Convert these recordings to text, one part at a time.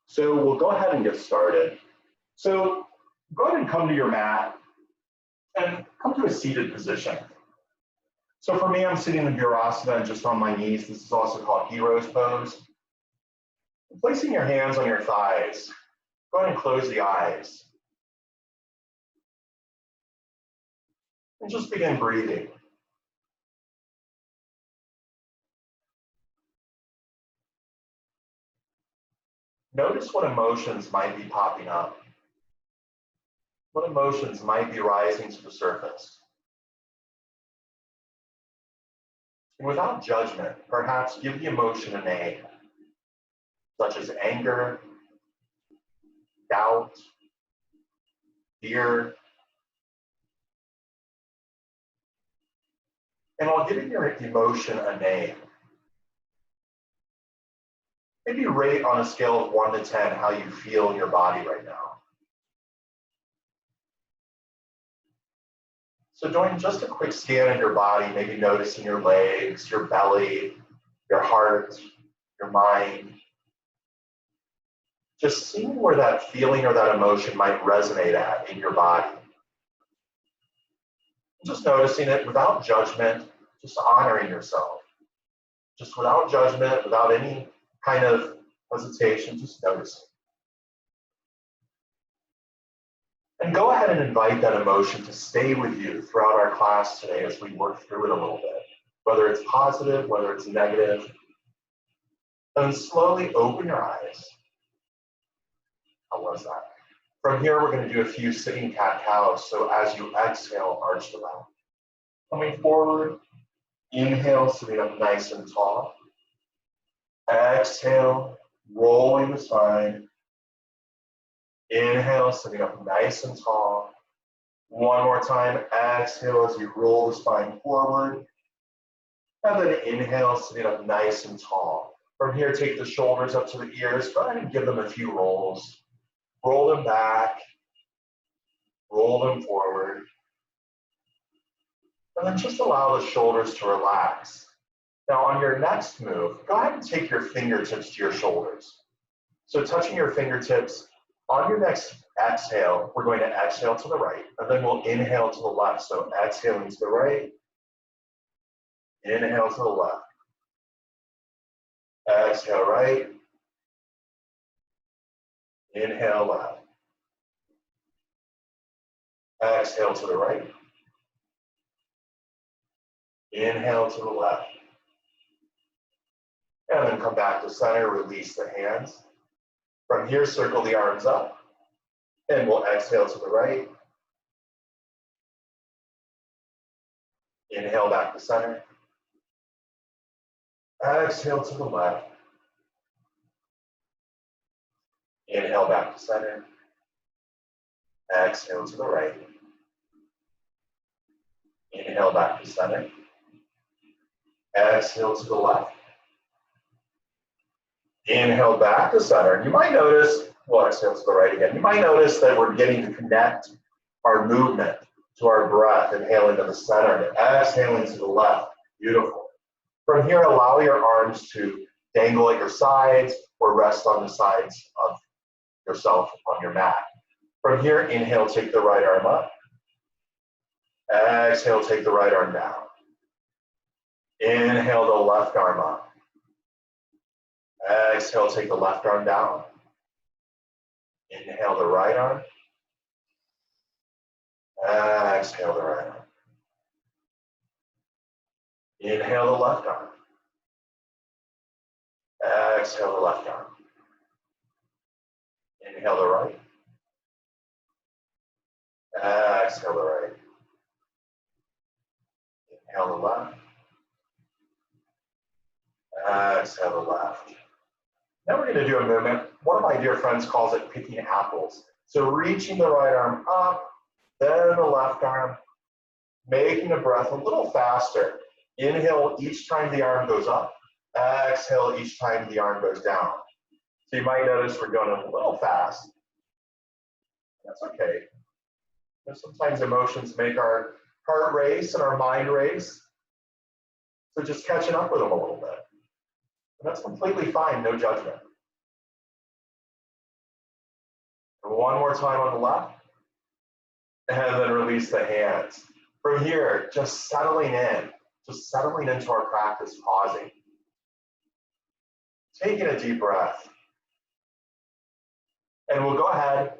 So we'll go ahead and get started. So go ahead and come to your mat and come to a seated position. So for me, I'm sitting in Virasana just on my knees. This is also called hero's pose. Placing your hands on your thighs, go ahead and close the eyes. And just begin breathing. Notice what emotions might be popping up. What emotions might be rising to the surface. And without judgment, perhaps give the emotion a name, such as anger, doubt, fear. And while giving your emotion a name, maybe rate on a scale of 1 to 10 how you feel in your body right now. So doing just a quick scan of your body, maybe noticing your legs, your belly, your heart, your mind. Just seeing where that feeling or that emotion might resonate at in your body. Just noticing it without judgment, just honoring yourself. Just without judgment, without any kind of hesitation, just noticing. And go ahead and invite that emotion to stay with you throughout our class today as we work through it a little bit, whether it's positive, whether it's negative. And slowly open your eyes. How was that? From here, we're going to do a few sitting cat-cows. So as you exhale, arch the back. Coming forward, inhale, sitting up nice and tall. Exhale, rolling the spine. Inhale, sitting up nice and tall. One more time, exhale as you roll the spine forward. And then inhale, sitting up nice and tall. From here, take the shoulders up to the ears. Go ahead and give them a few rolls. Roll them back. Roll them forward. And then just allow the shoulders to relax. Now on your next move, go ahead and take your fingertips to your shoulders. So touching your fingertips, on your next exhale, we're going to exhale to the right, and then we'll inhale to the left. So exhaling to the right, inhale to the left. Exhale right, inhale left. Exhale to the right, inhale to the left. And then come back to center, release the hands. From here, circle the arms up, and we'll exhale to the right. Inhale back to center. Exhale to the left. Inhale back to center. Exhale to the right. Inhale back to center. Exhale to the left. Inhale back to center. And you might notice, we'll exhale to the right again. You might notice that we're beginning to connect our movement to our breath, inhaling to the center and exhaling to the left. Beautiful. From here, allow your arms to dangle at your sides or rest on the sides of yourself on your mat. From here, inhale, take the right arm up. Exhale, take the right arm down. Inhale the left arm up. Exhale, take the left arm down. Inhale the right arm. Exhale the right arm. Inhale the left arm. Exhale the left arm. Inhale the right. Exhale the right. Inhale the left. Exhale the left. Now we're going to do a movement. One of my dear friends calls it picking apples. So reaching the right arm up, then the left arm, making the breath a little faster. Inhale each time the arm goes up. Exhale each time the arm goes down. So you might notice we're going a little fast. That's okay. Sometimes emotions make our heart race and our mind race. So just catching up with them a little bit. And that's completely fine, no judgment. One more time on the left. And then release the hands. From here, just settling into our practice, pausing. Taking a deep breath. And we'll go ahead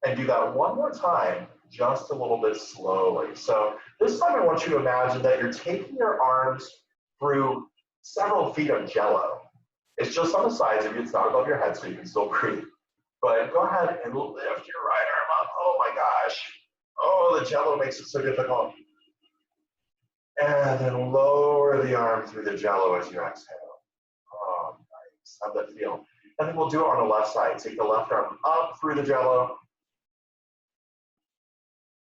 and do that one more time, just a little bit slowly. So this time I want you to imagine that you're taking your arms through several feet of jello. It's just on the sides of you, it's not above your head, so you can still breathe. But go ahead and lift your right arm up. Oh my gosh. Oh, the jello makes it so difficult. And then lower the arm through the jello as you exhale. Oh, nice. How'd that feel? And then we'll do it on the left side. Take the left arm up through the jello.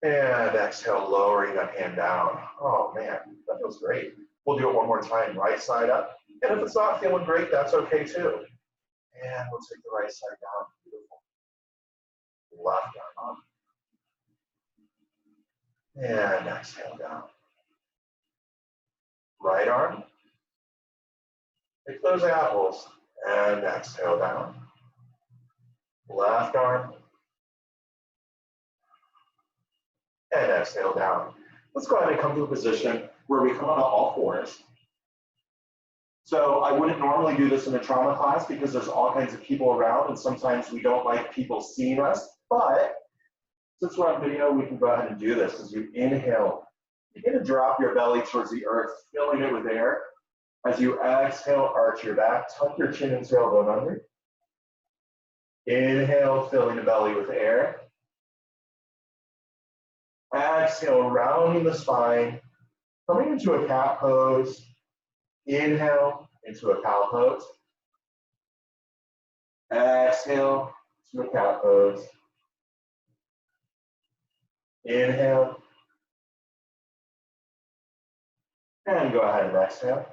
And exhale, lowering that hand down. Oh man, that feels great. We'll do it one more time. Right side up. And if it's not feeling great, that's okay too. And we'll take the right side down. Beautiful. Left arm up. And exhale down. Right arm. Pick those apples and exhale down. Left arm. And exhale down. Let's go ahead and come to a position where we come onto all fours. So I wouldn't normally do this in a trauma class because there's all kinds of people around and sometimes we don't like people seeing us, but since we're on video, we can go ahead and do this. As you inhale, begin to drop your belly towards the earth, filling it with air. As you exhale, arch your back, tuck your chin and tailbone under. Inhale, filling the belly with air. Exhale, rounding the spine, coming into a cat pose. Inhale into a cow pose. Exhale to a cat pose. Inhale. And go ahead and exhale.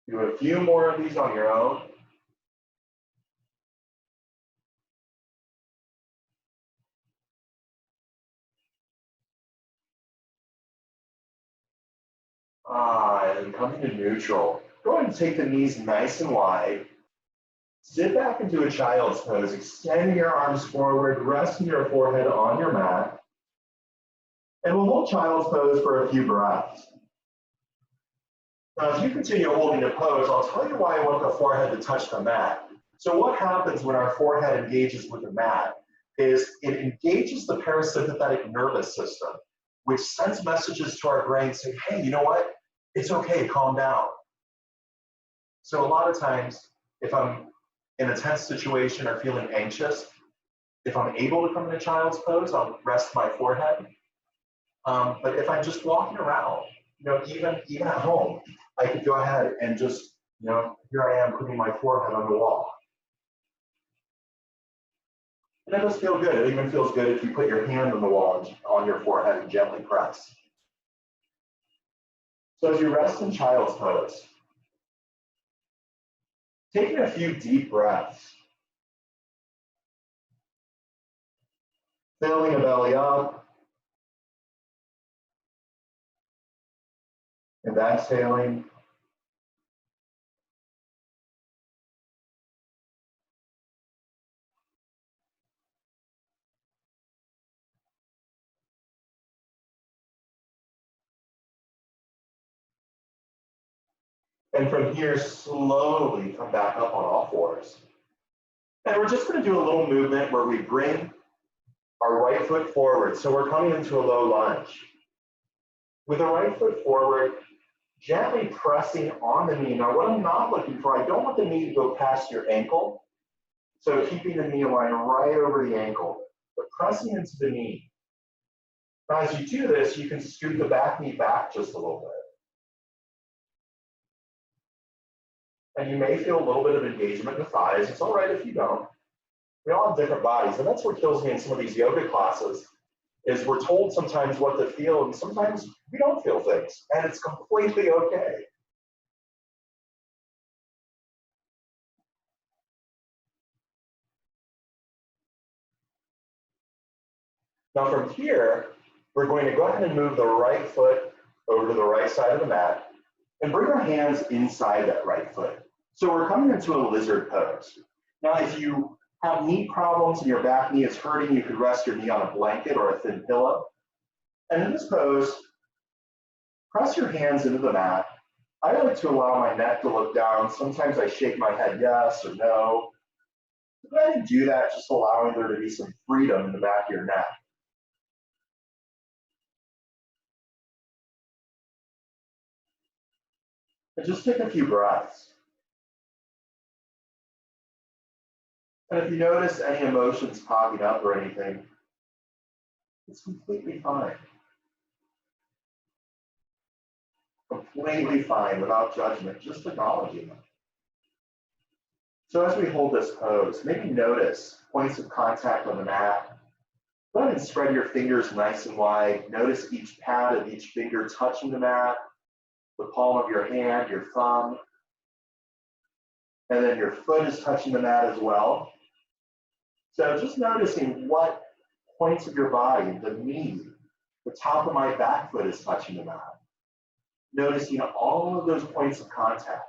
Do a few more of these on your own. And then coming to neutral. Go ahead and take the knees nice and wide. Sit back into a child's pose, extending your arms forward, resting your forehead on your mat. And we'll hold child's pose for a few breaths. Now, as you continue holding the pose, I'll tell you why I want the forehead to touch the mat. So what happens when our forehead engages with the mat is it engages the parasympathetic nervous system, which sends messages to our brain saying, hey, you know what? It's okay, calm down. So a lot of times, if I'm in a tense situation or feeling anxious, if I'm able to come into child's pose, I'll rest my forehead. But if I'm just walking around, even at home, I could go ahead and just, here I am putting my forehead on the wall. And that does feel good. It even feels good if you put your hand on the wall and on your forehead and gently press. So as you rest in child's pose, taking a few deep breaths, filling the belly up, and exhaling. And from here, slowly come back up on all fours. And we're just going to do a little movement where we bring our right foot forward. So we're coming into a low lunge. With the right foot forward, gently pressing on the knee. Now, what I'm not looking for, I don't want the knee to go past your ankle. So keeping the knee line right over the ankle, but pressing into the knee. Now, as you do this, you can scoot the back knee back just a little bit. And you may feel a little bit of engagement in the thighs. It's all right if you don't. We all have different bodies, and that's what kills me in some of these yoga classes, is we're told sometimes what to feel, and sometimes we don't feel things, and it's completely okay. Now from here, we're going to go ahead and move the right foot over to the right side of the mat, and bring our hands inside that right foot. So we're coming into a lizard pose. Now, if you have knee problems and your back knee is hurting, you could rest your knee on a blanket or a thin pillow. And in this pose, press your hands into the mat. I like to allow my neck to look down. Sometimes I shake my head yes or no. Go ahead and do that, just allowing there to be some freedom in the back of your neck. And just take a few breaths. And if you notice any emotions popping up or anything, it's completely fine. Completely fine, without judgment, just acknowledging them. So as we hold this pose, maybe notice points of contact on the mat. Go ahead and spread your fingers nice and wide. Notice each pad of each finger touching the mat, the palm of your hand, your thumb, and then your foot is touching the mat as well. So just noticing what points of your body, the knee, the top of my back foot is touching the mat. Noticing all of those points of contact.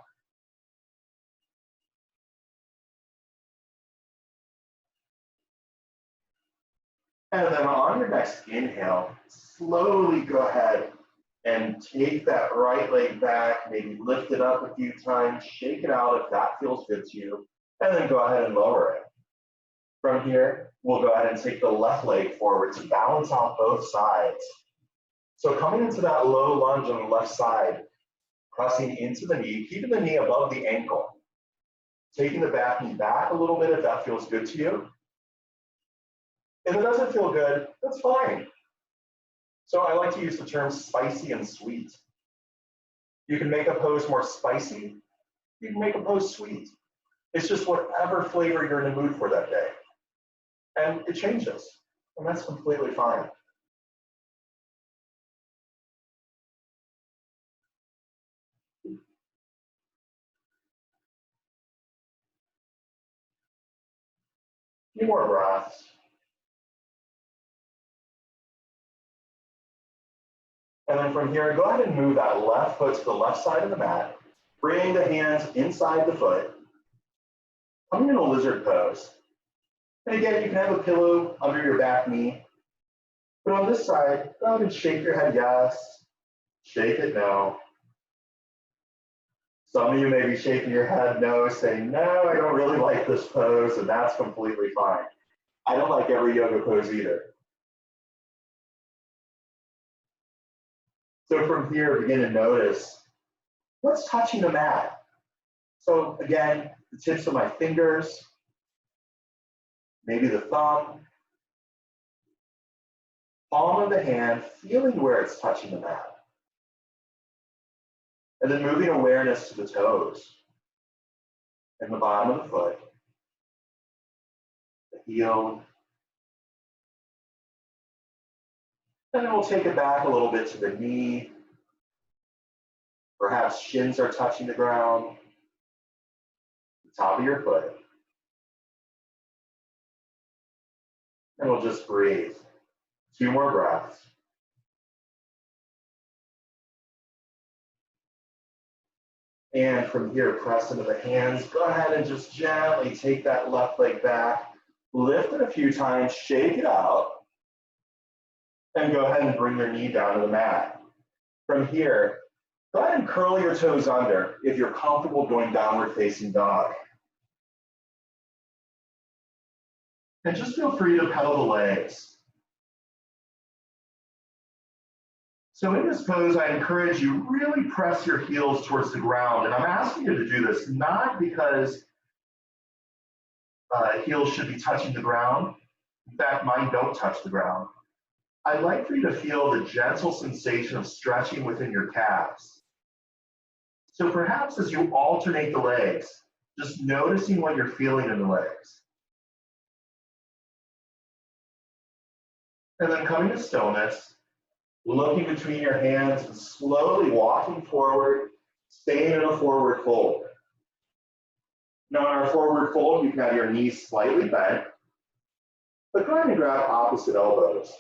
And then on your next inhale, slowly go ahead and take that right leg back, maybe lift it up a few times, shake it out if that feels good to you, and then go ahead and lower it. From here, we'll go ahead and take the left leg forward to balance out both sides. So coming into that low lunge on the left side, pressing into the knee, keeping the knee above the ankle. Taking the back knee back a little bit if that feels good to you. If it doesn't feel good, that's fine. So I like to use the term spicy and sweet. You can make a pose more spicy, you can make a pose sweet. It's just whatever flavor you're in the mood for that day. And it changes, and that's completely fine. Few more breaths. And then from here, go ahead and move that left foot to the left side of the mat. Bring the hands inside the foot. Coming in a lizard pose. And again, you can have a pillow under your back knee. But on this side, go ahead and shake your head yes, shake it no. Some of you may be shaking your head no, saying, no, I don't really like this pose, and that's completely fine. I don't like every yoga pose either. So from here, begin to notice what's touching the mat. So again, the tips of my fingers, maybe the thumb, palm of the hand, feeling where it's touching the mat. And then moving awareness to the toes and the bottom of the foot, the heel. And then we'll take it back a little bit to the knee. Perhaps shins are touching the ground, the top of your foot. And we'll just breathe. 2 more breaths. And from here, press into the hands. Go ahead and just gently take that left leg back. Lift it a few times, shake it out. And go ahead and bring your knee down to the mat. From here, go ahead and curl your toes under if you're comfortable going downward facing dog. And just feel free to pedal the legs. So in this pose, I encourage you really press your heels towards the ground. And I'm asking you to do this not because heels should be touching the ground. In fact, mine don't touch the ground. I'd like for you to feel the gentle sensation of stretching within your calves. So perhaps as you alternate the legs, just noticing what you're feeling in the legs. And then coming to stillness, looking between your hands and slowly walking forward, staying in a forward fold. Now in our forward fold, you can have your knees slightly bent, but go ahead and grab opposite elbows.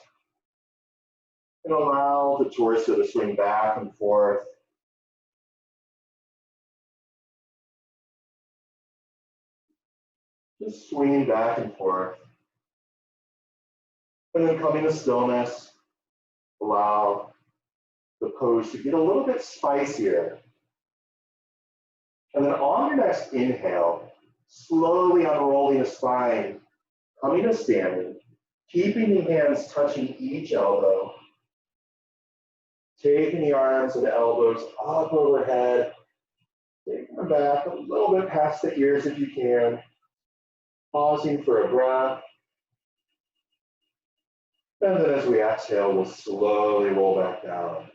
And allow the torso to swing back and forth. Just swinging back and forth. And then coming to stillness, allow the pose to get a little bit spicier. And then on your next inhale, slowly unrolling the spine, coming to standing, keeping the hands touching each elbow, taking the arms and the elbows up overhead, taking them back a little bit past the ears if you can, pausing for a breath. And then as we exhale, we'll slowly roll back down.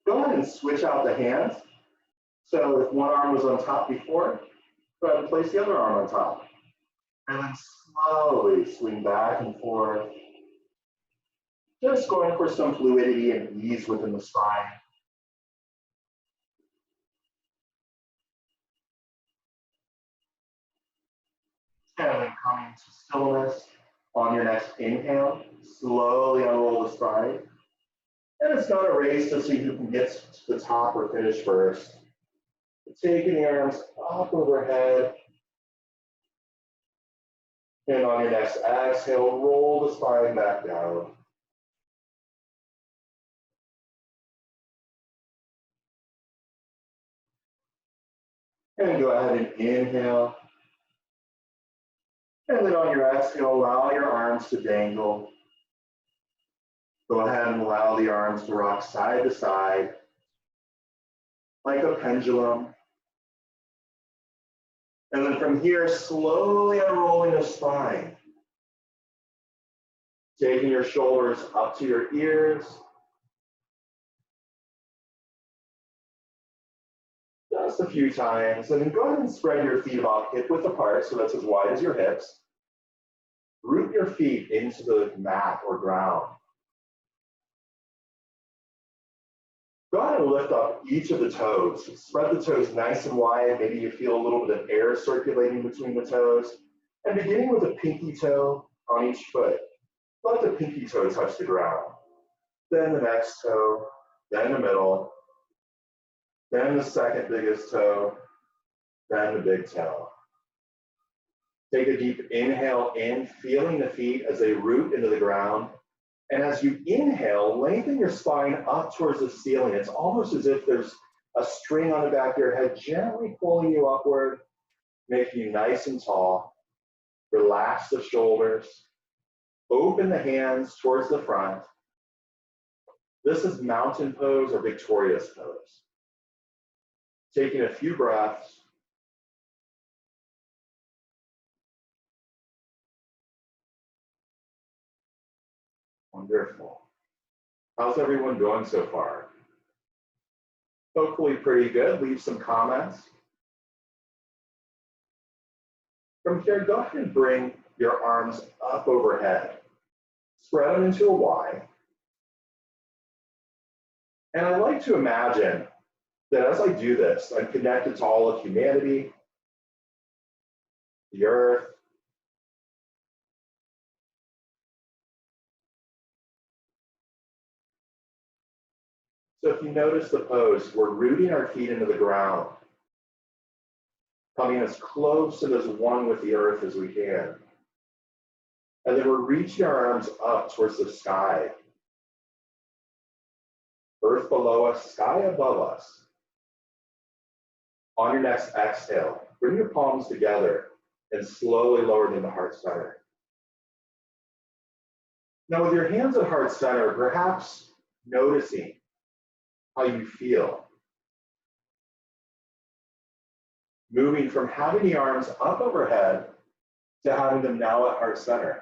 Go ahead and switch out the hands. So if one arm was on top before, go ahead and place the other arm on top. And then slowly swing back and forth. Just going for some fluidity and ease within the spine. And then coming to stillness on your next inhale, slowly unroll the spine. And it's not a race to see who can get to the top or finish first. Taking the arms up overhead. And on your next exhale, roll the spine back down. And go ahead and inhale. And then on your exhale, allow your arms to dangle. Go ahead and allow the arms to rock side to side, like a pendulum. And then from here, slowly unrolling the spine. Taking your shoulders up to your ears. Just a few times. And then go ahead and spread your feet about hip width apart, so that's as wide as your hips. Root your feet into the mat or ground. Go ahead and lift up each of the toes. Spread the toes nice and wide. Maybe you feel a little bit of air circulating between the toes. And beginning with a pinky toe on each foot, let the pinky toe touch the ground. Then the next toe, then the middle, then the second biggest toe, then the big toe. Take a deep inhale in, feeling the feet as they root into the ground. And as you inhale, lengthen your spine up towards the ceiling. It's almost as if there's a string on the back of your head, gently pulling you upward, making you nice and tall. Relax the shoulders. Open the hands towards the front. This is mountain pose or victorious pose. Taking a few breaths. Wonderful. How's everyone doing so far? Hopefully pretty good. Leave some comments. From here, go ahead and bring your arms up overhead. Spread them into a Y. And I like to imagine that as I do this, I'm connected to all of humanity, the earth, so if you notice the pose, we're rooting our feet into the ground, coming as close and as one with the earth as we can. And then we're reaching our arms up towards the sky. Earth below us, sky above us. On your next exhale, bring your palms together and slowly lower them to heart center. Now with your hands at heart center, perhaps noticing how you feel. Moving from having the arms up overhead to having them now at heart center.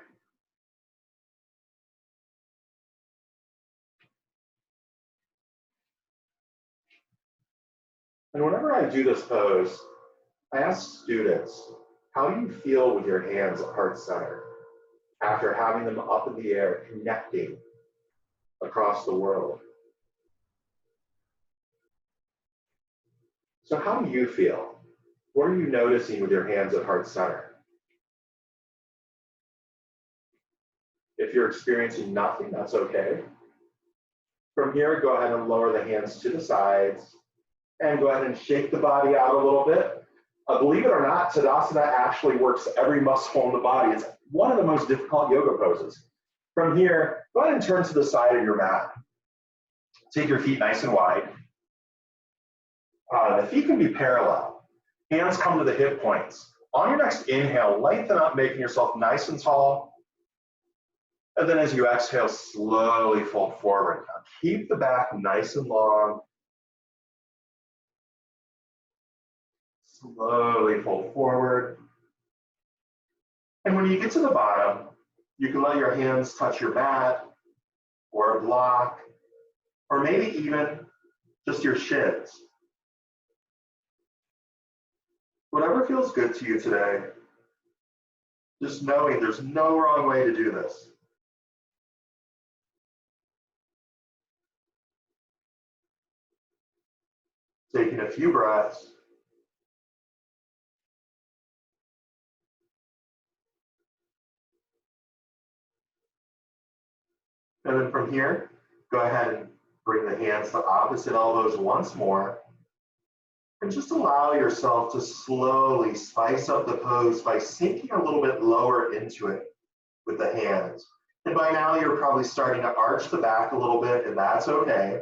And whenever I do this pose, I ask students, how do you feel with your hands at heart center after having them up in the air, connecting across the world? So how do you feel? What are you noticing with your hands at heart center? If you're experiencing nothing, that's okay. From here, go ahead and lower the hands to the sides and go ahead and shake the body out a little bit. Believe it or not, Tadasana actually works every muscle in the body. It's one of the most difficult yoga poses. From here, go ahead and turn to the side of your mat. Take your feet nice and wide. The feet can be parallel. Hands come to the hip points. On your next inhale, lengthen up, making yourself nice and tall. And then as you exhale, slowly fold forward. Now keep the back nice and long. Slowly fold forward. And when you get to the bottom, you can let your hands touch your mat or a block, or maybe even just your shins. Whatever feels good to you today, just knowing there's no wrong way to do this. Taking a few breaths. And then from here, go ahead and bring the hands to opposite elbows once more. And just allow yourself to slowly spice up the pose by sinking a little bit lower into it with the hands. And by now, you're probably starting to arch the back a little bit, and that's okay.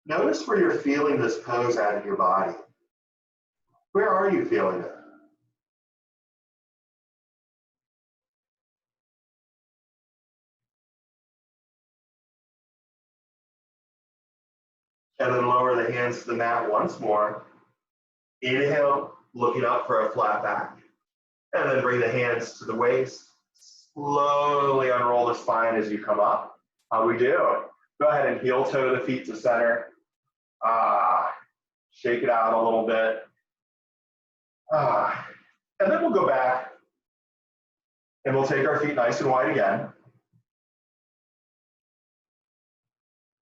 Notice where you're feeling this pose at in your body. Where are you feeling it? And then lower the hands to the mat once more. Inhale, looking up for a flat back. And then bring the hands to the waist. Slowly unroll the spine as you come up. How we do? Go ahead and heel toe the feet to center. Shake it out a little bit. And then we'll go back and we'll take our feet nice and wide again.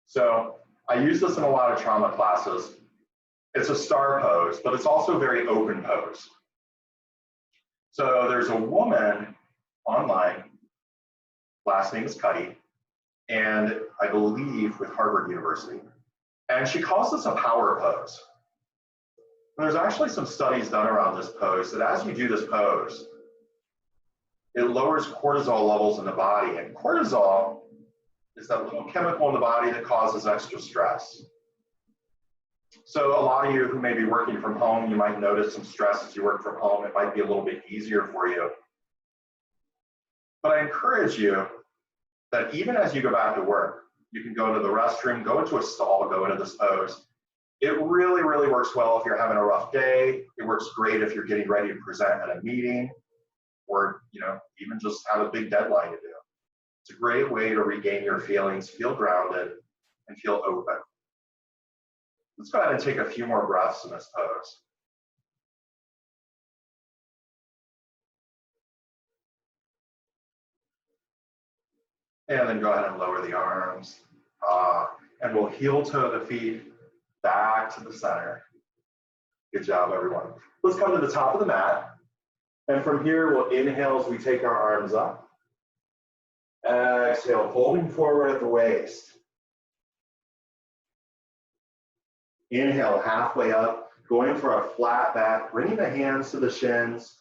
So I use this in a lot of trauma classes. It's a star pose, but it's also a very open pose. So there's a woman online, last name is Cuddy, and I believe with Harvard University. And she calls this a power pose. And there's actually some studies done around this pose that as you do this pose, it lowers cortisol levels in the body. And cortisol is that little chemical in the body that causes extra stress. So a lot of you who may be working from home, you might notice some stress as you work from home. It might be a little bit easier for you. But I encourage you that even as you go back to work, you can go into the restroom, go into a stall, go into this pose. It really, really works well if you're having a rough day. It works great if you're getting ready to present at a meeting or, even just have a big deadline to do. It's a great way to regain your feelings, feel grounded, and feel open. Let's go ahead and take a few more breaths in this pose. And then go ahead and lower the arms. And we'll heel toe the feet back to the center. Good job, everyone. Let's come to the top of the mat. And from here, we'll inhale as we take our arms up. Exhale, folding forward at the waist. Inhale, halfway up, going for a flat back, bringing the hands to the shins.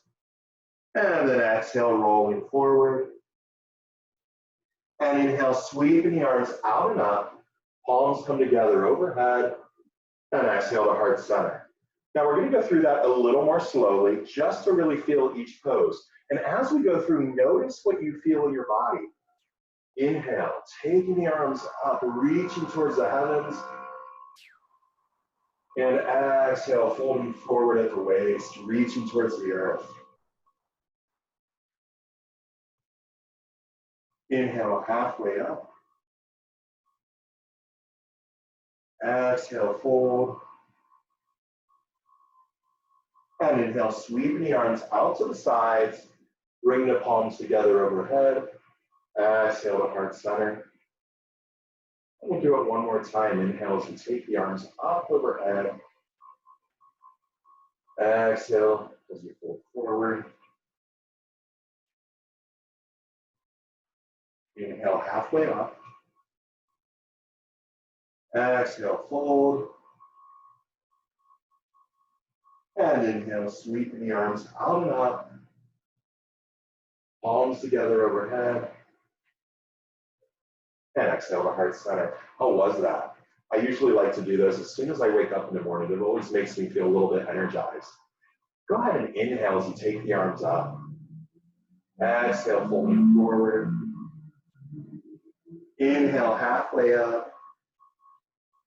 And then exhale, rolling forward. And inhale, sweeping the arms out and up. Palms come together overhead. And exhale to heart center. Now we're going to go through that a little more slowly, just to really feel each pose. And as we go through, notice what you feel in your body. Inhale, taking the arms up, reaching towards the heavens. And exhale, folding forward at the waist, reaching towards the earth. Inhale, halfway up. Exhale, fold. And inhale, sweeping the arms out to the sides, bring the palms together overhead. Exhale to heart center. And we'll do it one more time. Inhale as you take the arms up overhead. Exhale as you fold forward. Inhale, halfway up. Exhale, fold. And inhale, sweeping the arms out and up. Palms together overhead. And exhale to heart center. How was that? I usually like to do those as soon as I wake up in the morning. It always makes me feel a little bit energized. Go ahead and inhale as you take the arms up. Exhale, folding forward. Inhale, halfway up.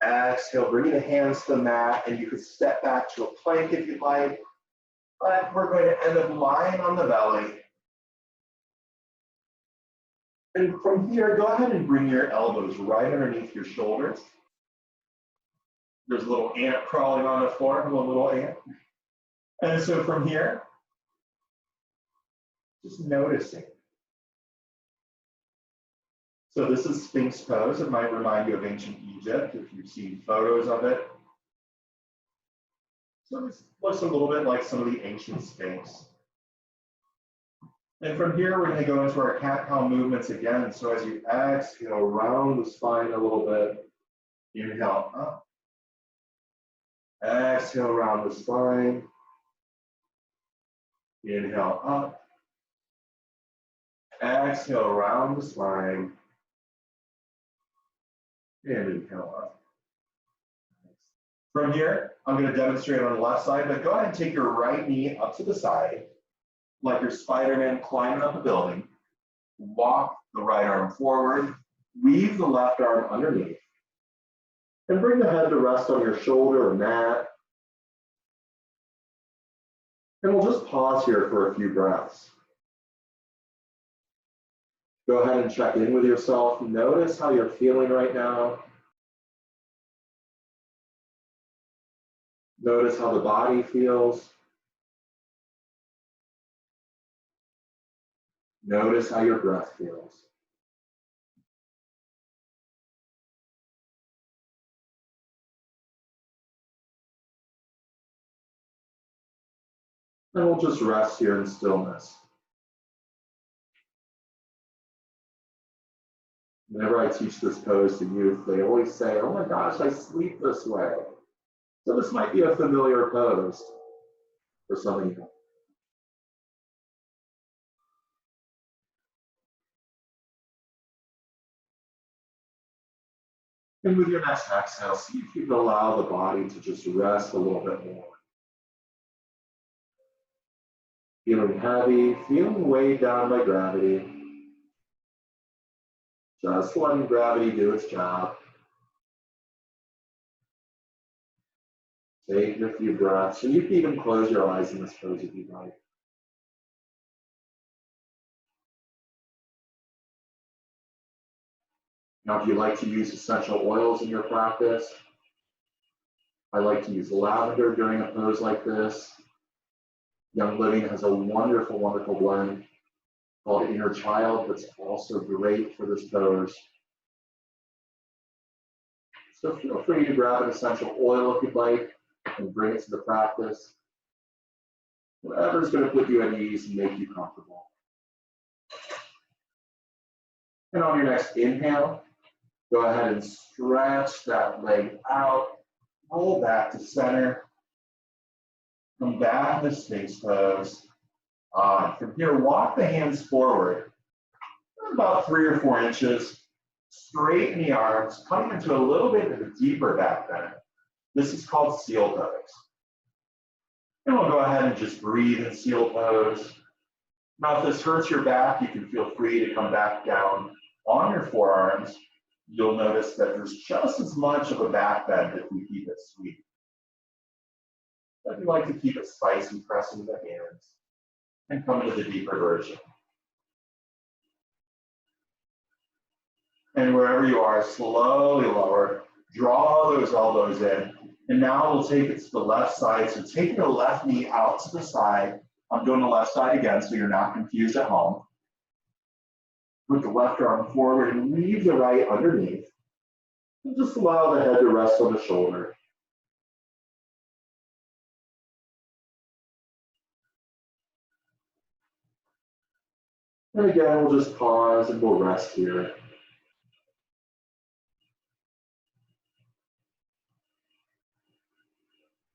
Exhale, bringing the hands to the mat, and you could step back to a plank if you'd like. But we're going to end up lying on the belly. And from here, go ahead and bring your elbows right underneath your shoulders. There's a little ant crawling on the floor, a little ant. And so from here, just noticing. So this is Sphinx pose. It might remind you of ancient Egypt if you've seen photos of it. So this looks a little bit like some of the ancient Sphinx. And from here, we're going to go into our cat-cow movements again. So as you exhale, round the spine a little bit. Inhale up. Exhale, round the spine. Inhale up. Exhale, round the spine. And inhale up. From here, I'm going to demonstrate on the left side, but go ahead and take your right knee up to the side, like you're Spider-Man climbing up a building. Walk the right arm forward, weave the left arm underneath, and bring the head to rest on your shoulder or mat. And we'll just pause here for a few breaths. Go ahead and check in with yourself. Notice how you're feeling right now. Notice how the body feels. Notice how your breath feels. And we'll just rest here in stillness. Whenever I teach this pose to youth, they always say, oh my gosh, I sleep this way. So this might be a familiar pose for some of you. And with your next exhale, see if you can allow the body to just rest a little bit more. Feeling heavy, feeling weighed down by gravity. Just letting gravity do its job. Take a few breaths, and you can even close your eyes in this pose if you'd like. Now, if you like to use essential oils in your practice, I like to use lavender during a pose like this. Young Living has a wonderful, wonderful blend called Inner Child that's also great for this pose. So feel free to grab an essential oil if you'd like and bring it to the practice. Whatever is going to put you at ease and make you comfortable. And on your next inhale, go ahead and stretch that leg out, roll back to center. Come back to Sphinx pose. From here, walk the hands forward about 3 or 4 inches. Straighten the arms, coming into a little bit of a deeper back bend. This is called seal pose. And we'll go ahead and just breathe in seal pose. Now, if this hurts your back, you can feel free to come back down on your forearms. You'll notice that there's just as much of a back bend if we keep it sweet. But we like to keep it spicy, pressing the hands, and come to the deeper version. And wherever you are, slowly lower, draw those elbows in. And now we'll take it to the left side. So taking the left knee out to the side. I'm doing the left side again so you're not confused at home. Put the left arm forward and leave the right underneath. And just allow the head to rest on the shoulder. And again, we'll just pause and we'll rest here.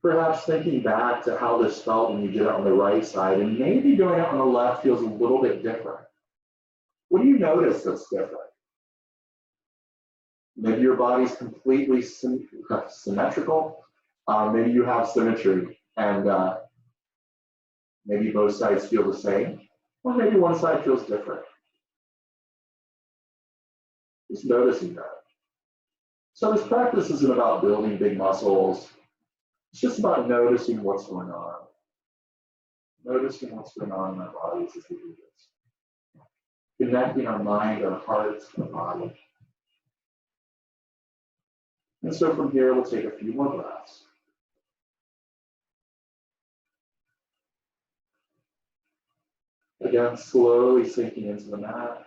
Perhaps thinking back to how this felt when you did it on the right side, and maybe doing it on the left feels a little bit different. What do you notice that's different? Maybe your body's completely symmetrical. Maybe you have symmetry, and maybe both sides feel the same, or maybe one side feels different. Just noticing that. So this practice isn't about building big muscles. It's just about noticing what's going on. Noticing what's going on in our bodies as we do this. Connecting our mind, our hearts, our body. And so from here, we'll take a few more breaths. Again, slowly sinking into the mat.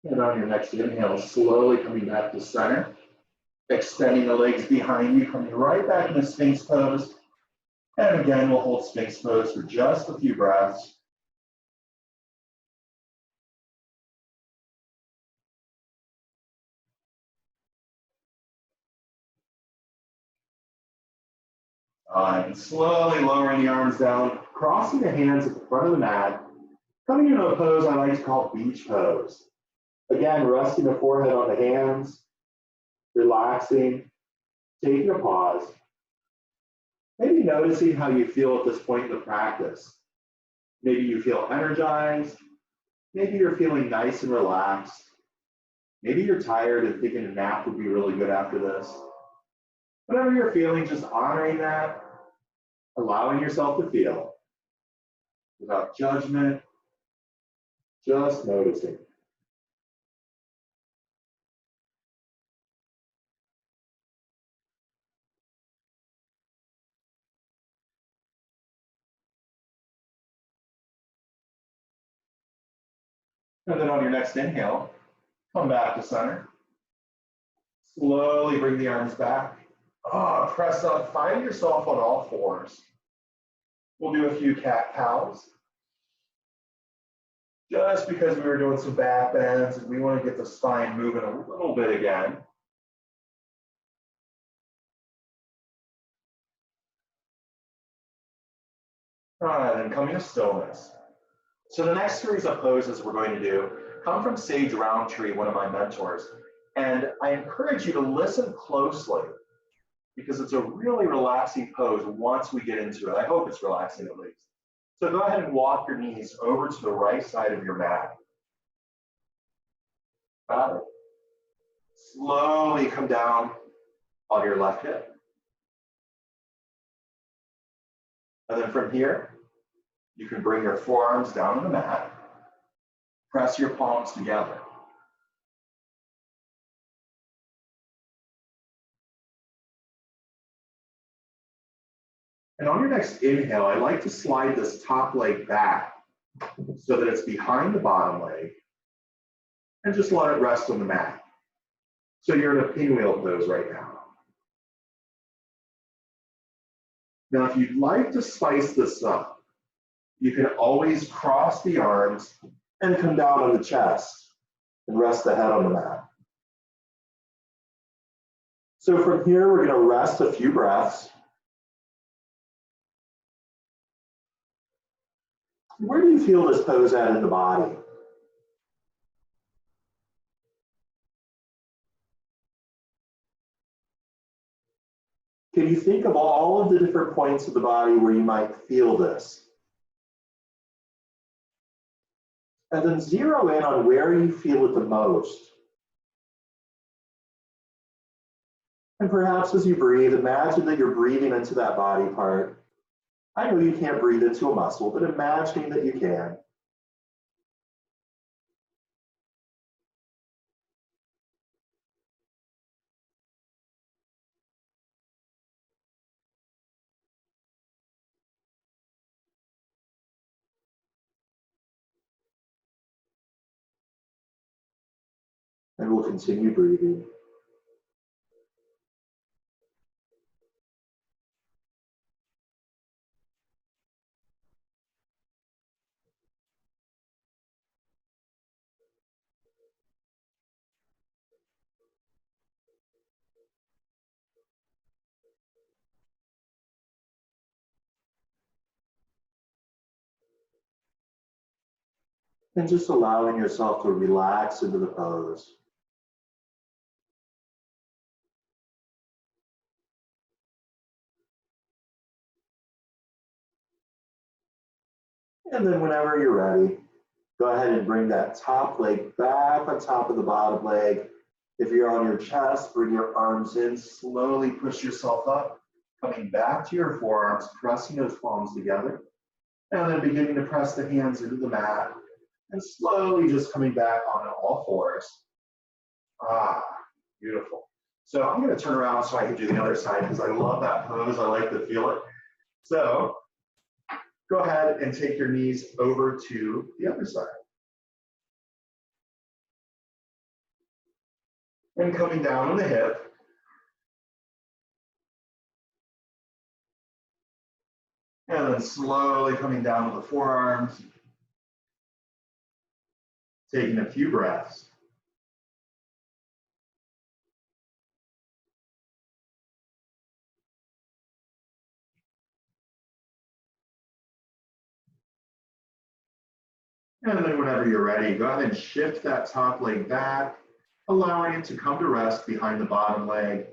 And on your next inhale, slowly coming back to center, extending the legs behind you, coming right back into Sphinx pose. And again, we'll hold Sphinx pose for just a few breaths. And slowly lowering the arms down, crossing the hands at the front of the mat, coming into a pose I like to call beach pose. Again, resting the forehead on the hands, relaxing, taking a pause. Maybe noticing how you feel at this point in the practice. Maybe you feel energized. Maybe you're feeling nice and relaxed. Maybe you're tired and thinking a nap would be really good after this. Whatever you're feeling, just honoring that, allowing yourself to feel without judgment, just noticing. And then on your next inhale, come back to center. Slowly bring the arms back. Press up, find yourself on all fours. We'll do a few cat-cows. Just because we were doing some back bends and we want to get the spine moving a little bit again. All right, then coming to stillness. So the next series of poses we're going to do come from Sage Roundtree, one of my mentors. And I encourage you to listen closely because it's a really relaxing pose once we get into it. I hope it's relaxing at least. So go ahead and walk your knees over to the right side of your mat. Got it. Slowly come down on your left hip. And then from here, you can bring your forearms down on the mat. Press your palms together. And on your next inhale, I like to slide this top leg back so that it's behind the bottom leg and just let it rest on the mat. So you're in a pinwheel pose right now. Now, if you'd like to spice this up, you can always cross the arms and come down on the chest and rest the head on the mat. So from here, we're going to rest a few breaths. Where do you feel this pose at in the body? Can you think of all of the different points of the body where you might feel this? And then zero in on where you feel it the most. And perhaps as you breathe, imagine that you're breathing into that body part. I know you can't breathe into a muscle, but imagining that you can. And we'll continue breathing. And just allowing yourself to relax into the pose. And then whenever you're ready, go ahead and bring that top leg back on top of the bottom leg. If you're on your chest, bring your arms in, slowly push yourself up, coming back to your forearms, pressing those palms together, and then beginning to press the hands into the mat, and slowly just coming back on all fours. Ah, beautiful. So I'm going to turn around so I can do the other side because I love that pose. I like to feel it. So go ahead and take your knees over to the other side. And coming down on the hip. And then slowly coming down to the forearms. Taking a few breaths. And then whenever you're ready, go ahead and shift that top leg back, allowing it to come to rest behind the bottom leg.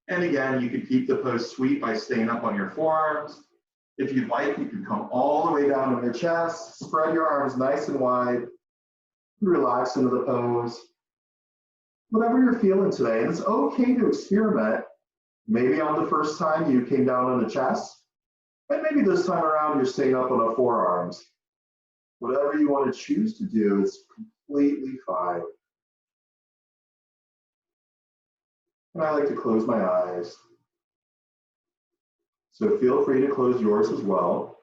And again, you can keep the pose sweet by staying up on your forearms. If you'd like, you can come all the way down to your chest, spread your arms nice and wide, relax into the pose. Whatever you're feeling today, and it's okay to experiment. Maybe on the first time you came down on the chest, and maybe this time around you're staying up on the forearms. Whatever you want to choose to do is completely fine. And I like to close my eyes. So feel free to close yours as well.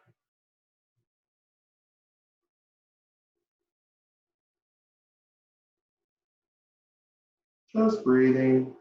Just breathing.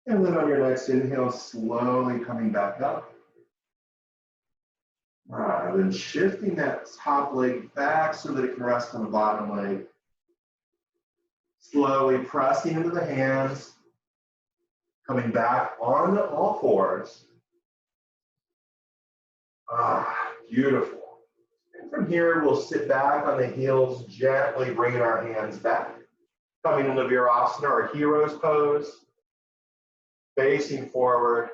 And then on your next inhale, slowly coming back up. All right, then shifting that top leg back so that it can rest on the bottom leg. Slowly pressing into the hands, coming back on all fours. Ah, beautiful. And from here, we'll sit back on the heels, gently bringing our hands back. Coming into Virasana or Hero's pose. Facing forward,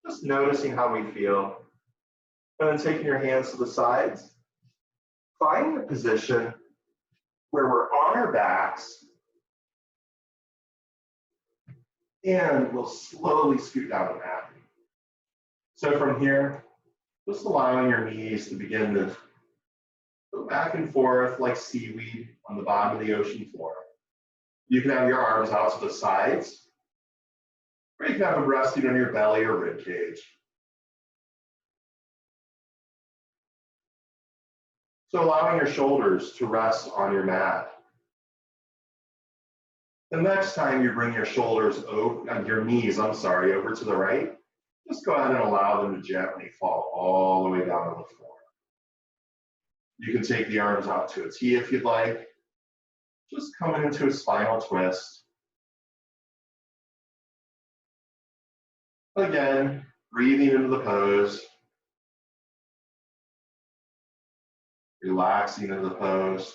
just noticing how we feel. And then taking your hands to the sides, finding a position where we're on our backs, and we'll slowly scoot down the mat. So from here, just allowing your knees to begin to go back and forth like seaweed on the bottom of the ocean floor. You can have your arms out to the sides, or you can have them resting on your belly or rib cage. So allowing your shoulders to rest on your mat. The next time you bring your shoulders over, your knees, over to the right, just go ahead and allow them to gently fall all the way down to the floor. You can take the arms out to a T if you'd like. Just coming into a spinal twist. Again, breathing into the pose. Relaxing into the pose.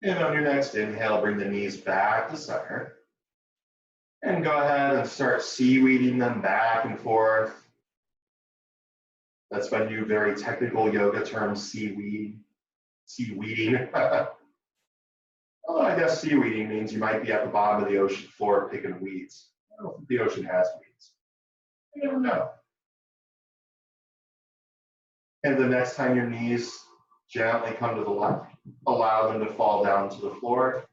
And on your next inhale, bring the knees back to center. And go ahead and start seaweeding them back and forth. That's my new very technical yoga term, seaweeding. Well, I guess seaweeding means you might be at the bottom of the ocean floor picking weeds. I don't know if the ocean has weeds. You never know. And the next time your knees gently come to the left, allow them to fall down to the floor.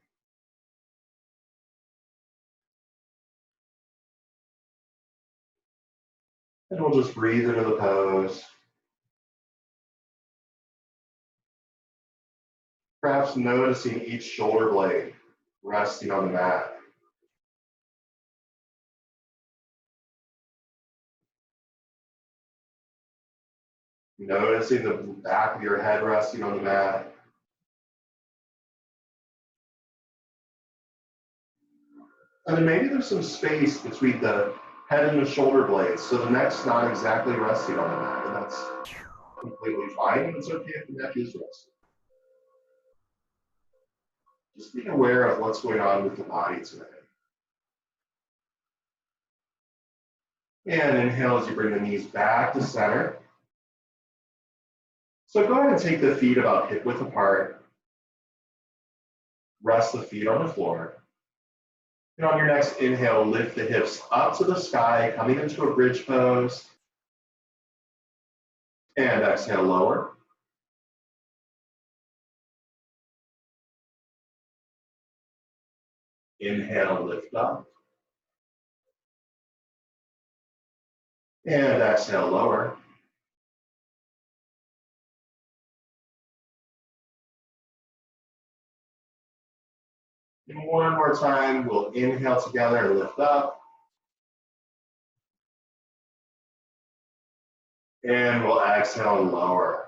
And we'll just breathe into the pose. Perhaps noticing each shoulder blade resting on the mat. Noticing the back of your head resting on the mat. And then maybe there's some space between the head and the shoulder blades, so the neck's not exactly resting on the mat, and that's completely fine, and it's okay if the neck is resting. Just being aware of what's going on with the body today. And inhale as you bring the knees back to center. So go ahead and take the feet about hip width apart. Rest the feet on the floor. And on your next inhale, lift the hips up to the sky, coming into a bridge pose. And exhale, lower. Inhale, lift up. And exhale, lower. And one more time, we'll inhale together and lift up. And we'll exhale and lower.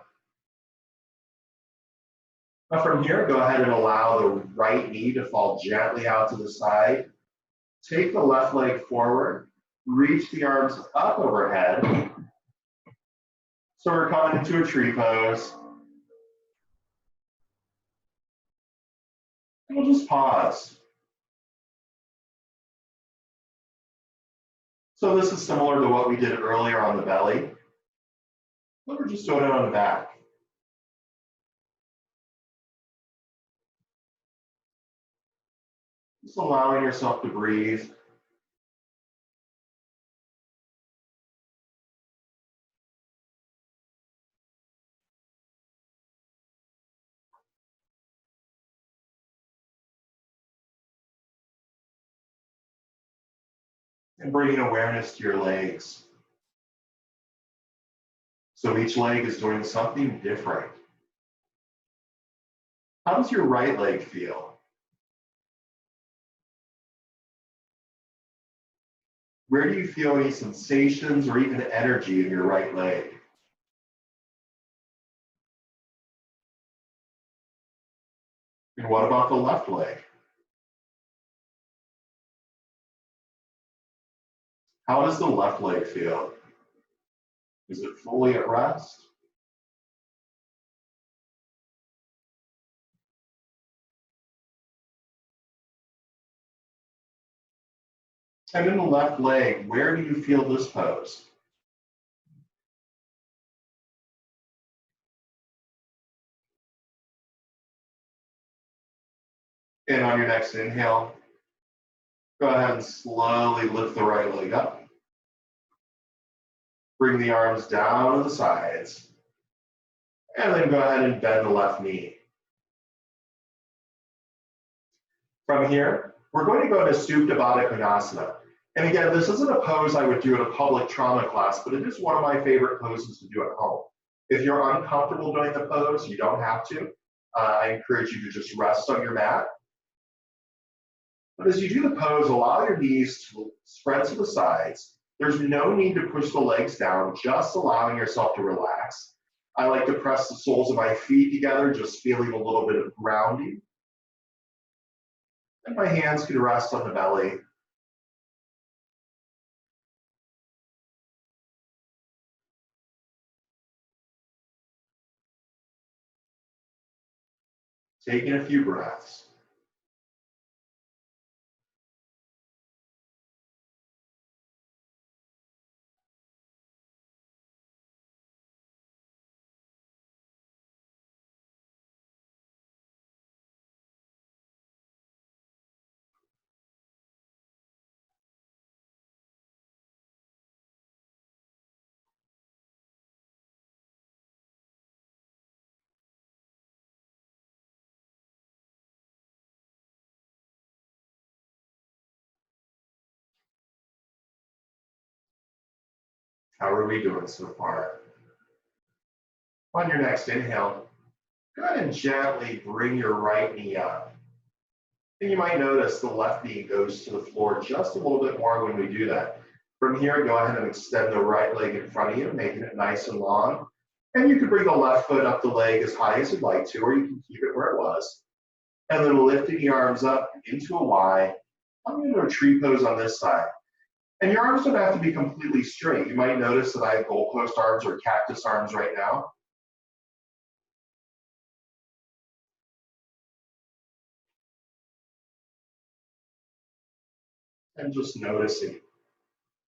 Now from here, go ahead and allow the right knee to fall gently out to the side. Take the left leg forward, reach the arms up overhead. So we're coming into a tree pose. And we'll just pause. So this is similar to what we did earlier on the belly, but we're just doing it on the back. Just allowing yourself to breathe. And bringing awareness to your legs. So each leg is doing something different. How does your right leg feel? Where do you feel any sensations or even energy in your right leg? And what about the left leg? How does the left leg feel? Is it fully at rest? And in the left leg, where do you feel this pose? And on your next inhale, go ahead and slowly lift the right leg up. Bring the arms down to the sides. And then go ahead and bend the left knee. From here, we're going to go to Supta Baddha Konasana. And again, this isn't a pose I would do in a public trauma class, but it is one of my favorite poses to do at home. If you're uncomfortable doing the pose, you don't have to. I encourage you to just rest on your mat. But as you do the pose, allow your knees to spread to the sides. There's no need to push the legs down, just allowing yourself to relax. I like to press the soles of my feet together, just feeling a little bit of grounding. And my hands can rest on the belly. Taking a few breaths. How are we doing so far? On your next inhale, go ahead and gently bring your right knee up. And you might notice the left knee goes to the floor just a little bit more when we do that. From here, go ahead and extend the right leg in front of you, making it nice and long. And you can bring the left foot up the leg as high as you'd like to, or you can keep it where it was. And then lifting the arms up into a Y. I'm going to do a tree pose on this side. And your arms don't have to be completely straight. You might notice that I have goalpost arms or cactus arms right now. And just noticing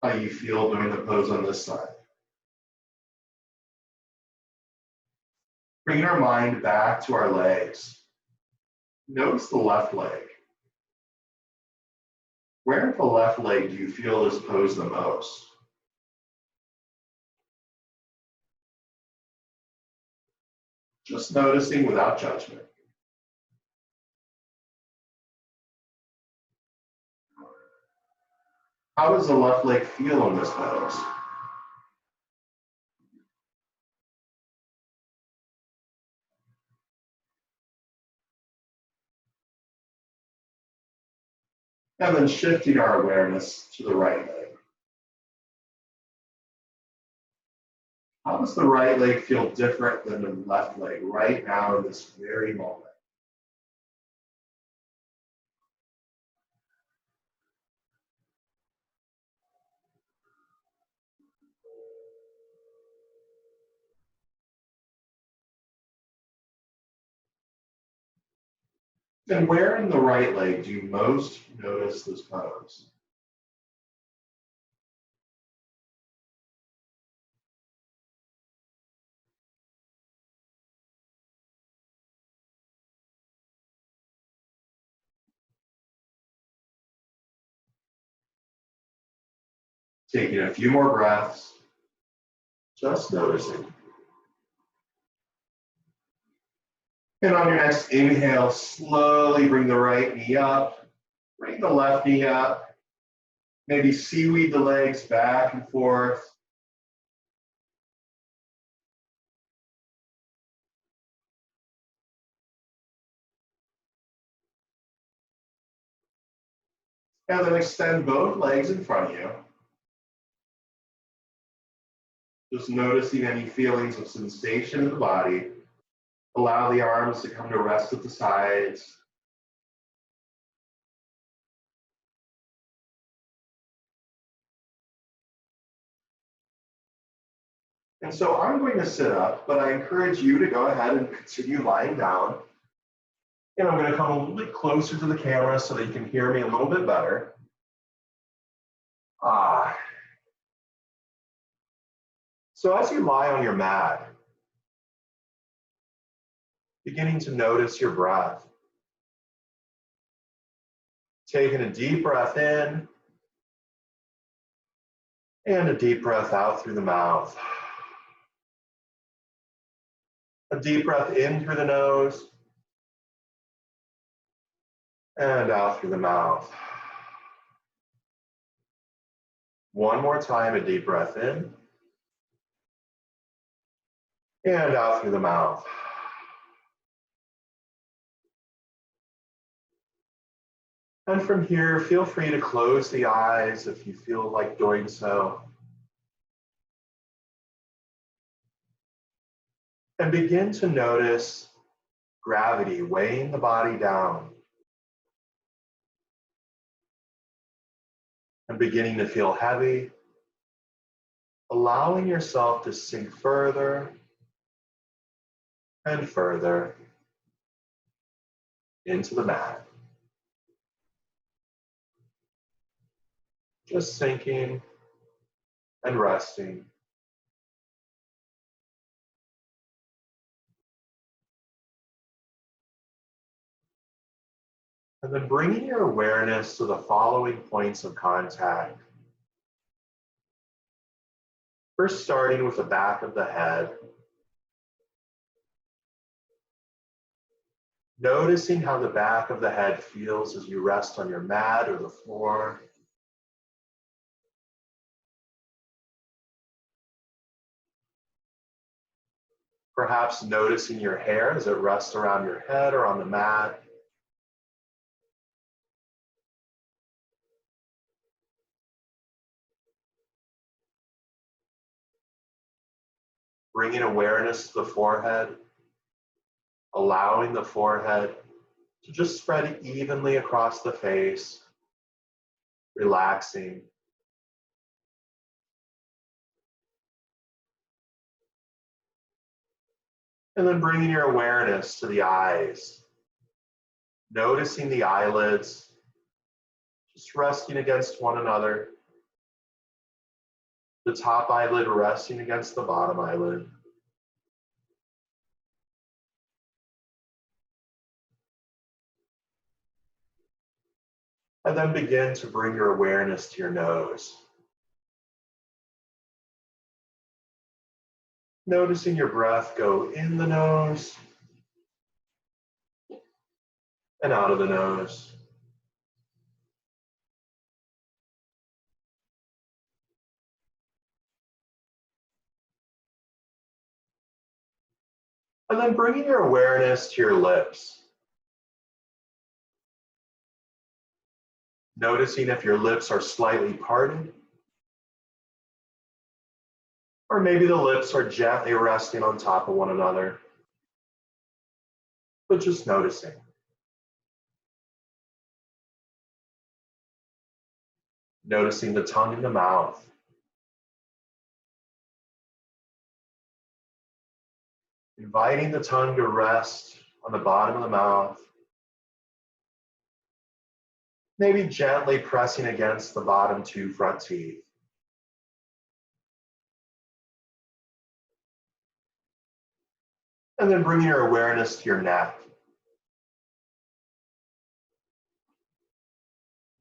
how you feel doing the pose on this side. Bringing our mind back to our legs. Notice the left leg. Where in the left leg do you feel this pose the most? Just noticing without judgment. How does the left leg feel in this pose? And then shifting our awareness to the right leg. How does the right leg feel different than the left leg right now in this very moment? And where in the right leg do you most notice this pose? Taking a few more breaths, just noticing. And on your next inhale, slowly bring the right knee up, bring the left knee up, maybe seaweed the legs back and forth. And then extend both legs in front of you. Just noticing any feelings of sensation in the body. Allow the arms to come to rest at the sides. And so I'm going to sit up, but I encourage you to go ahead and continue lying down. And I'm going to come a little bit closer to the camera so that you can hear me a little bit better. So as you lie on your mat, beginning to notice your breath. Taking a deep breath in and a deep breath out through the mouth. A deep breath in through the nose and out through the mouth. One more time, a deep breath in and out through the mouth. And from here, feel free to close the eyes if you feel like doing so. And begin to notice gravity weighing the body down. And beginning to feel heavy, allowing yourself to sink further and further into the mat. Just sinking and resting. And then bringing your awareness to the following points of contact. First, starting with the back of the head. Noticing how the back of the head feels as you rest on your mat or the floor. Perhaps noticing your hair as it rests around your head or on the mat. Bringing awareness to the forehead, allowing the forehead to just spread evenly across the face, relaxing. And then bringing your awareness to the eyes, noticing the eyelids, just resting against one another. The top eyelid resting against the bottom eyelid. And then begin to bring your awareness to your nose. Noticing your breath go in the nose and out of the nose. And then bringing your awareness to your lips. Noticing if your lips are slightly parted, or maybe the lips are gently resting on top of one another, but just noticing. Noticing the tongue in the mouth. Inviting the tongue to rest on the bottom of the mouth. Maybe gently pressing against the bottom two front teeth. And then bringing your awareness to your neck.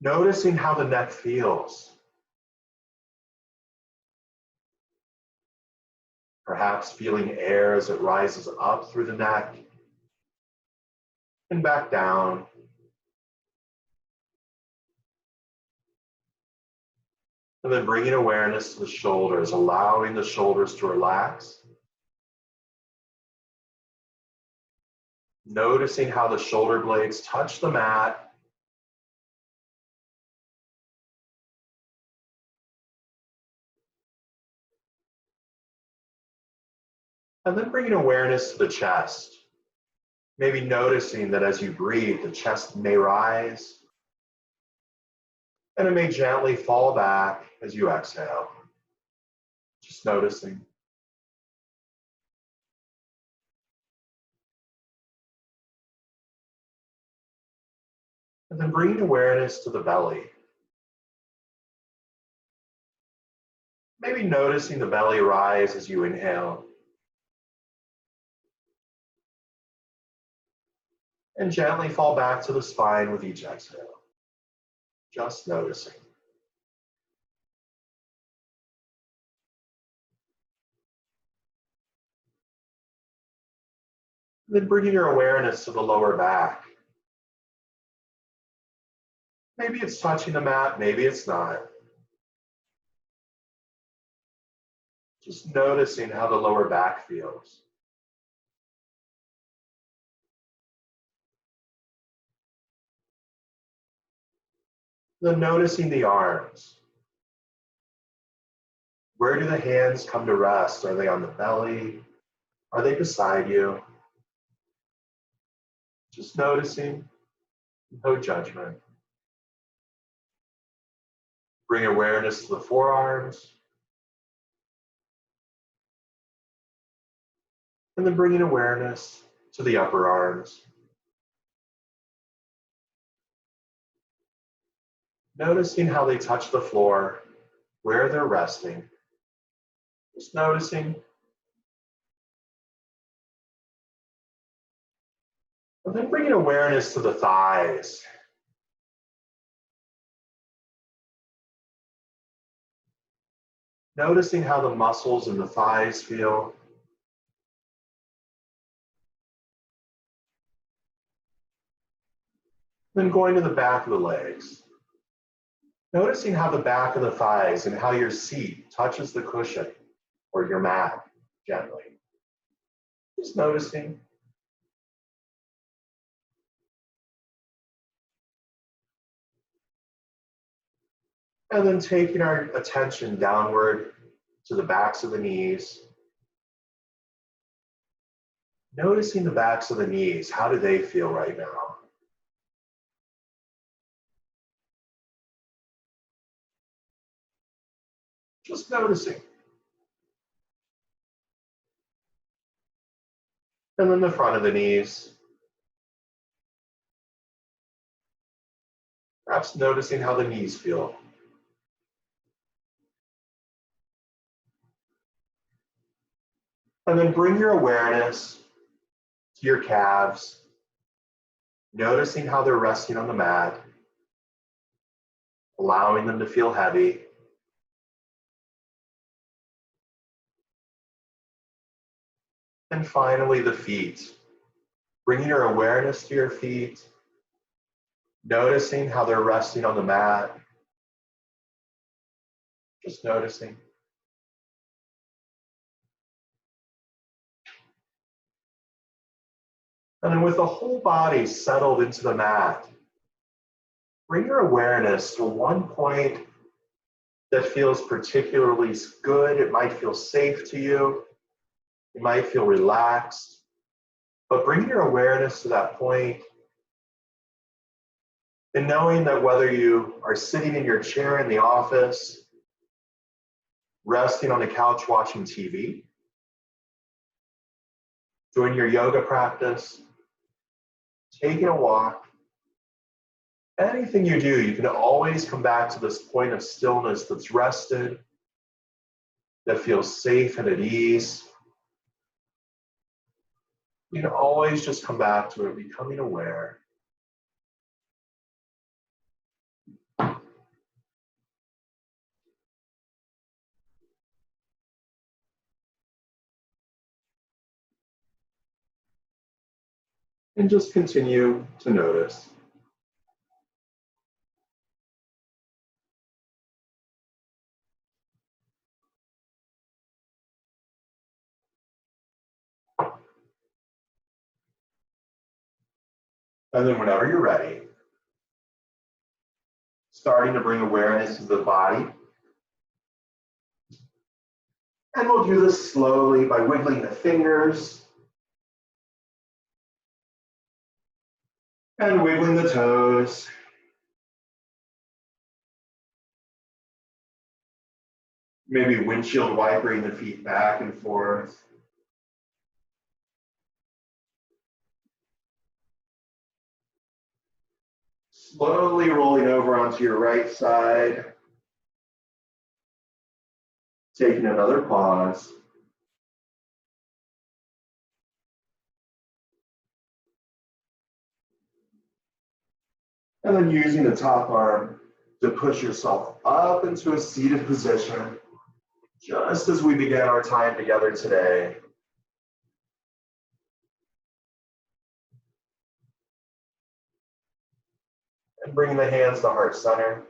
Noticing how the neck feels. Perhaps feeling air as it rises up through the neck and back down. And then bringing awareness to the shoulders, allowing the shoulders to relax. Noticing how the shoulder blades touch the mat. And then bringing awareness to the chest. Maybe noticing that as you breathe, the chest may rise and it may gently fall back as you exhale. Just noticing. And then bringing awareness to the belly. Maybe noticing the belly rise as you inhale. And gently fall back to the spine with each exhale. Just noticing. Then bringing your awareness to the lower back. Maybe it's touching the mat, maybe it's not. Just noticing how the lower back feels. Then noticing the arms. Where do the hands come to rest? Are they on the belly? Are they beside you? Just noticing, no judgment. Bring awareness to the forearms. And then bringing awareness to the upper arms. Noticing how they touch the floor, where they're resting. Just noticing. And then bringing awareness to the thighs. Noticing how the muscles in the thighs feel. Then going to the back of the legs. Noticing how the back of the thighs and how your seat touches the cushion or your mat gently. Just noticing. And then taking our attention downward to the backs of the knees. Noticing the backs of the knees. How do they feel right now? Just noticing. And then the front of the knees. Perhaps noticing how the knees feel. And then bring your awareness to your calves, noticing how they're resting on the mat, allowing them to feel heavy. And finally, the feet. Bringing your awareness to your feet, noticing how they're resting on the mat. Just noticing. And then with the whole body settled into the mat, bring your awareness to one point that feels particularly good. It might feel safe to you. You might feel relaxed. But bring your awareness to that point, and knowing that whether you are sitting in your chair in the office, resting on the couch watching TV, doing your yoga practice, taking a walk, anything you do, you can always come back to this point of stillness that's rested, that feels safe and at ease. You can always just come back to it, becoming aware. And just continue to notice. And then whenever you're ready, starting to bring awareness to the body. And we'll do this slowly by wiggling the fingers and wiggling the toes. Maybe windshield wipering the feet back and forth. Slowly rolling over onto your right side. Taking another pause. And then using the top arm to push yourself up into a seated position, just as we began our time together today. And bringing the hands to heart center.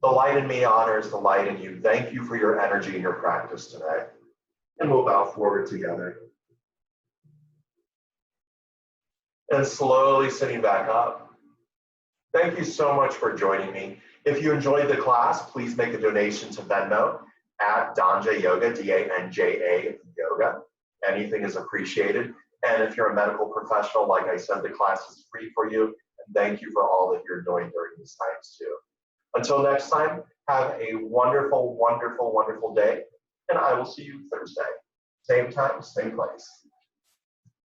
The light in me honors the light in you. Thank you for your energy and your practice today. And we'll bow forward together. And slowly sitting back up. Thank you so much for joining me. If you enjoyed the class, please make a donation to Venmo at Danja Yoga, D-A-N-J-A Yoga. Anything is appreciated. And if you're a medical professional, like I said, the class is free for you. And thank you for all that you're doing during these times too. Until next time, have a wonderful, wonderful, wonderful day. And I will see you Thursday. Same time, same place.